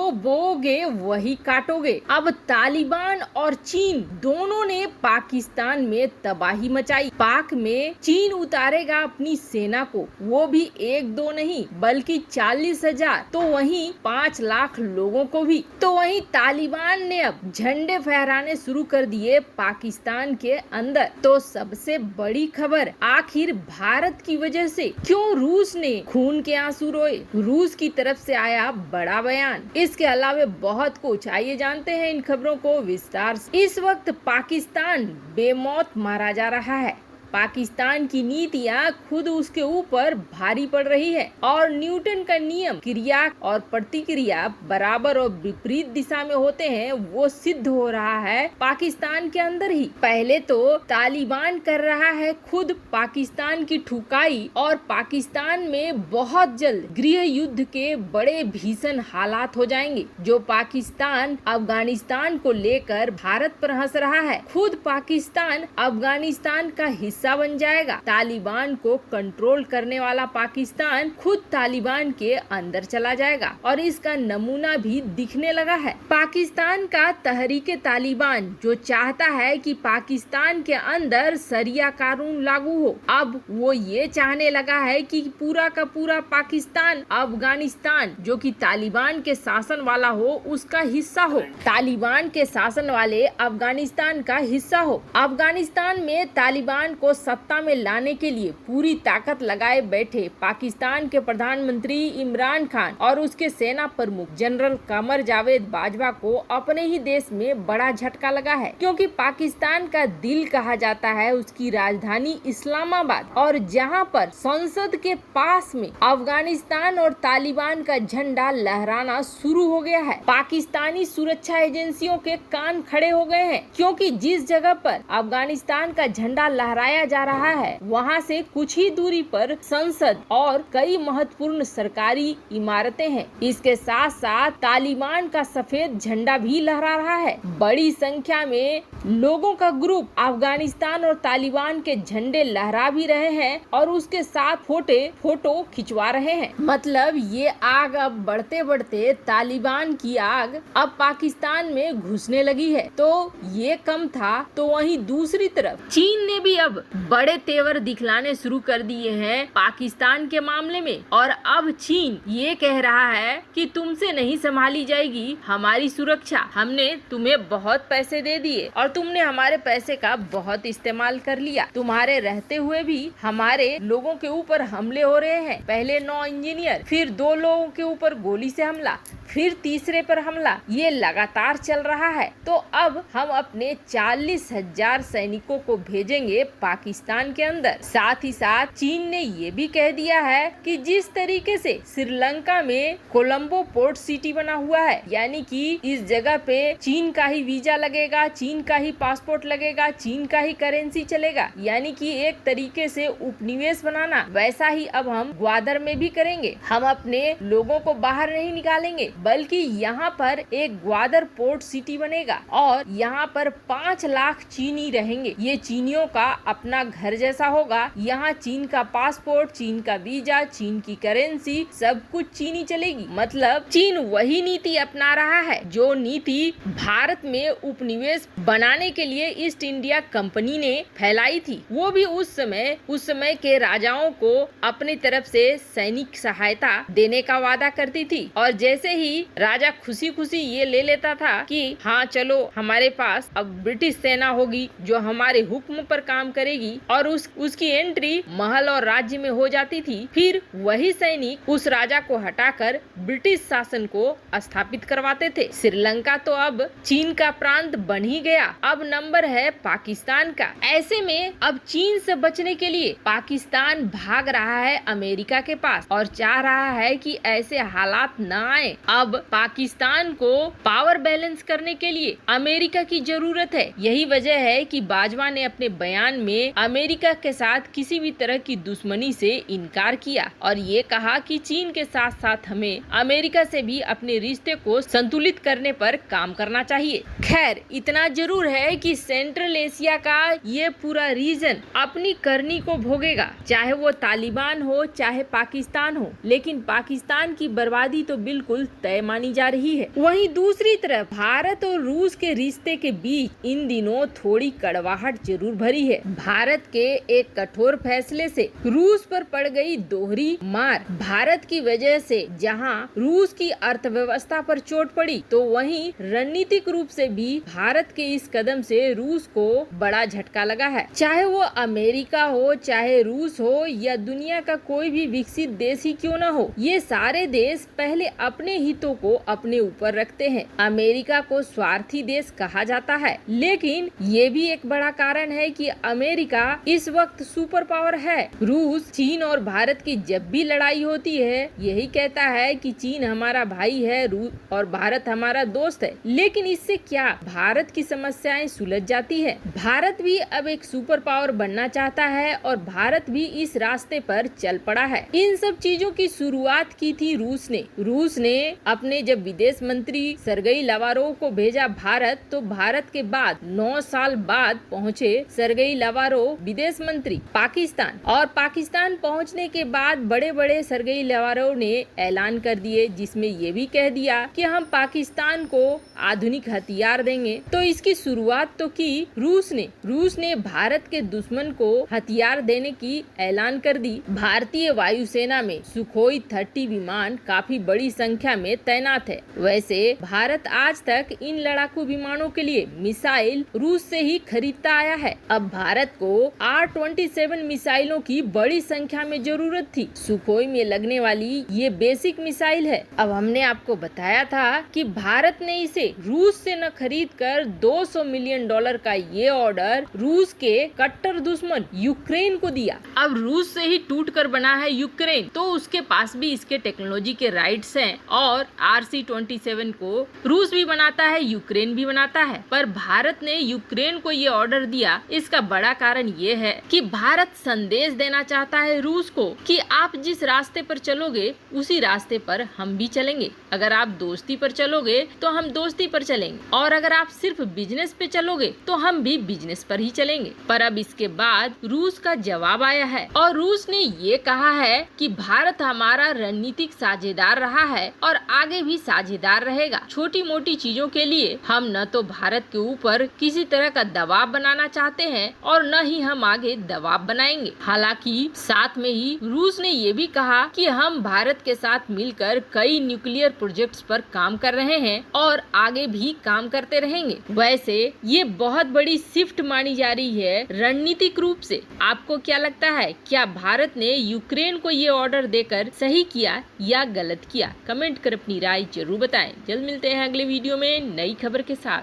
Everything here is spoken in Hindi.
जो बोओगे वही काटोगे। अब तालिबान और चीन दोनों ने पाकिस्तान में तबाही मचाई। पाक में चीन उतारेगा अपनी सेना को, वो भी 1-2 नहीं बल्कि 40,000, तो वहीं 5 लाख लोगों को भी। तो वहीं तालिबान ने अब झंडे फहराने शुरू कर दिए पाकिस्तान के अंदर। तो सबसे बड़ी खबर, आखिर भारत की वजह से क्यों रूस ने खून के आंसू रोए? रूस की तरफ से आया बड़ा बयान। इसके अलावा बहुत कुछ, आइए जानते हैं इन खबरों को विस्तार से। इस वक्त पाकिस्तान बेमौत मारा जा रहा है। पाकिस्तान की नीतियां खुद उसके ऊपर भारी पड़ रही है और न्यूटन का नियम, क्रिया और प्रतिक्रिया बराबर और विपरीत दिशा में होते हैं, वो सिद्ध हो रहा है पाकिस्तान के अंदर ही। पहले तो तालिबान कर रहा है खुद पाकिस्तान की ठुकाई और पाकिस्तान में बहुत जल्द गृह युद्ध के बड़े भीषण हालात हो जाएंगे, जो पाकिस्तान अफगानिस्तान को लेकर भारत पर हंस रहा है। खुद पाकिस्तान अफगानिस्तान का हिस्सा बन जाएगा। तालिबान को कंट्रोल करने वाला पाकिस्तान खुद तालिबान के अंदर चला जाएगा और इसका नमूना भी दिखने लगा है। पाकिस्तान का तहरीके तालिबान जो चाहता है कि पाकिस्तान के अंदर शरिया कानून लागू हो, अब वो ये चाहने लगा है कि पूरा का पूरा पाकिस्तान अफगानिस्तान जो कि तालिबान के शासन वाला हो उसका हिस्सा हो, तालिबान के शासन वाले अफगानिस्तान का हिस्सा हो। अफगानिस्तान में तालिबान को सत्ता में लाने के लिए पूरी ताकत लगाए बैठे पाकिस्तान के प्रधानमंत्री इमरान खान और उसके सेना प्रमुख जनरल कमर जावेद बाजवा को अपने ही देश में बड़ा झटका लगा है, क्योंकि पाकिस्तान का दिल कहा जाता है उसकी राजधानी इस्लामाबाद, और जहां पर संसद के पास में अफगानिस्तान और तालिबान का झंडा लहराना शुरू हो गया है। पाकिस्तानी सुरक्षा एजेंसियों के कान खड़े हो गए हैं, क्योंकि जिस जगह पर अफगानिस्तान का झंडा लहराया जा रहा है वहां से कुछ ही दूरी पर संसद और कई महत्वपूर्ण सरकारी इमारतें हैं। इसके साथ साथ तालिबान का सफेद झंडा भी लहरा रहा है। बड़ी संख्या में लोगों का ग्रुप अफगानिस्तान और तालिबान के झंडे लहरा भी रहे हैं और उसके साथ फोटो खिंचवा रहे हैं। मतलब ये आग अब बढ़ते बढ़ते तालिबान की आग अब पाकिस्तान में घुसने लगी है। तो ये कम था तो वहीं दूसरी तरफ चीन ने भी अब बड़े तेवर दिखलाने शुरू कर दिए हैं पाकिस्तान के मामले में, और अब चीन ये कह रहा है कि तुमसे नहीं संभाली जाएगी हमारी सुरक्षा। हमने तुम्हें बहुत पैसे दे दिए और तुमने हमारे पैसे का बहुत इस्तेमाल कर लिया। तुम्हारे रहते हुए भी हमारे लोगों के ऊपर हमले हो रहे हैं। पहले 9 इंजीनियर, फिर 2 लोगों के ऊपर गोली से हमला, फिर तीसरे पर हमला, ये लगातार चल रहा है। तो अब हम अपने 40,000 सैनिकों को भेजेंगे पाकिस्तान के अंदर। साथ ही साथ चीन ने ये भी कह दिया है कि जिस तरीके से श्रीलंका में कोलंबो पोर्ट सिटी बना हुआ है, यानी कि इस जगह पे चीन का ही वीजा लगेगा, चीन का ही पासपोर्ट लगेगा, चीन का ही करेंसी चलेगा, यानी कि एक तरीके से उपनिवेश बनाना, वैसा ही अब हम ग्वादर में भी करेंगे। हम अपने लोगों को बाहर नहीं निकालेंगे, बल्कि यहाँ पर एक ग्वादर पोर्ट सिटी बनेगा और यहाँ पर 5 लाख चीनी रहेंगे। ये चीनियों का अपना घर जैसा होगा। यहाँ चीन का पासपोर्ट, चीन का वीजा, चीन की करेंसी, सब कुछ चीनी चलेगी। मतलब चीन वही नीति अपना रहा है जो नीति भारत में उपनिवेश बनाने के लिए ईस्ट इंडिया कंपनी ने फैलाई थी। वो भी उस समय के राजाओं को अपनी तरफ से सैनिक सहायता देने का वादा करती थी, और जैसे ही राजा खुशी खुशी ये ले लेता था कि हाँ चलो हमारे पास अब ब्रिटिश सेना होगी जो हमारे हुक्म पर काम करेगी, और उसकी एंट्री महल और राज्य में हो जाती थी, फिर वही सैनिक उस राजा को हटाकर ब्रिटिश शासन को स्थापित करवाते थे। श्रीलंका तो अब चीन का प्रांत बन ही गया, अब नंबर है पाकिस्तान का। ऐसे में अब चीन से बचने के लिए पाकिस्तान भाग रहा है अमेरिका के पास और चाह रहा है कि ऐसे हालात न आए। अब पाकिस्तान को पावर बैलेंस करने के लिए अमेरिका की जरूरत है। यही वजह है कि बाजवा ने अपने बयान में अमेरिका के साथ किसी भी तरह की दुश्मनी से इनकार किया और ये कहा कि चीन के साथ साथ हमें अमेरिका से भी अपने रिश्ते को संतुलित करने पर काम करना चाहिए। खैर इतना जरूर है कि सेंट्रल एशिया का ये पूरा रीजन अपनी करनी को भोगेगा, चाहे वो तालिबान हो चाहे पाकिस्तान हो, लेकिन पाकिस्तान की बर्बादी तो बिल्कुल तय मानी जा रही है। वहीं दूसरी तरफ भारत और रूस के रिश्ते के बीच इन दिनों थोड़ी कड़वाहट जरूर भरी है। भारत के एक कठोर फैसले से रूस पर पड़ गई दोहरी मार। भारत की वजह से जहां रूस की अर्थव्यवस्था पर चोट पड़ी, तो वहीं रणनीतिक रूप से भी भारत के इस कदम से रूस को बड़ा झटका लगा है। चाहे वो अमेरिका हो, चाहे रूस हो या दुनिया का कोई भी विकसित देश ही क्यों न हो, ये सारे देश पहले अपने हितों को अपने ऊपर रखते हैं। अमेरिका को स्वार्थी देश कहा जाता है, लेकिन ये भी एक बड़ा कारण है कि अमेरिका इस वक्त सुपर पावर है। रूस, चीन और भारत की जब भी लड़ाई होती है, यही कहता है कि चीन हमारा भाई है और भारत हमारा दोस्त है। लेकिन इससे क्या भारत की समस्याएं सुलझ जाती है? भारत भी अब एक सुपर पावर बनना चाहता है और भारत भी इस रास्ते पर चल पड़ा है। इन सब चीजों की शुरुआत की थी रूस ने अपने जब विदेश मंत्री सरगेई लावारोव को भेजा भारत, तो भारत के बाद 9 साल बाद पहुंचे सरगेई लावारोव विदेश मंत्री पाकिस्तान। और पाकिस्तान पहुंचने के बाद बड़े बड़े सरगेई लावारोव ने ऐलान कर दिए, जिसमें ये भी कह दिया कि हम पाकिस्तान को आधुनिक हथियार देंगे। तो इसकी शुरुआत तो की रूस ने भारत के दुश्मन को हथियार देने की ऐलान कर दी। भारतीय वायुसेना में सुखोई 30 विमान काफी बड़ी संख्या में तैनात है। वैसे भारत आज तक इन लड़ाकू विमानों के लिए मिसाइल रूस से ही खरीदता आया है। अब भारत को R-27 मिसाइलों की बड़ी संख्या में जरूरत थी। सुखोई में लगने वाली ये बेसिक मिसाइल है। अब हमने आपको बताया था कि भारत ने इसे रूस से न खरीद कर $200 मिलियन का ये ऑर्डर रूस के कट्टर दुश्मन यूक्रेन को दिया। अब रूस से ही टूट कर बना है यूक्रेन, तो उसके पास भी इसके टेक्नोलॉजी के राइट्स हैं और RC-27 को रूस भी बनाता है, यूक्रेन भी बनाता है। पर भारत ने यूक्रेन को ये ऑर्डर दिया, इसका बड़ा कारण ये है कि भारत संदेश देना चाहता है रूस को कि आप जिस रास्ते पर चलोगे उसी रास्ते पर हम भी चलेंगे। अगर आप दोस्ती पर चलोगे तो हम दोस्ती पर चलेंगे, और अगर आप सिर्फ बिजनेस पे चलोगे तो हम भी बिजनेस पर ही चलेंगे। पर अब इसके बाद रूस का जवाब आया है और रूस ने ये कहा है कि भारत हमारा रणनीतिक साझेदार रहा है और आगे भी साझेदार रहेगा। छोटी मोटी चीजों के लिए हम न तो भारत के ऊपर किसी तरह का दबाव बनाना चाहते हैं और न ही हम आगे दबाव बनाएंगे। हालांकि साथ में ही रूस ने ये भी कहा कि हम भारत के साथ मिलकर कई न्यूक्लियर प्रोजेक्ट्स पर काम कर रहे हैं और आगे भी काम करते रहेंगे। वैसे ये बहुत बड़ी शिफ्ट मानी जा रही है रणनीतिक रूप से। आपको क्या लगता है, क्या भारत ने यूक्रेन को ये ऑर्डर देकर सही किया या गलत किया? कमेंट कर अपनी राय जरूर बताएं। जल्द मिलते हैं अगले वीडियो में नई खबर के साथ।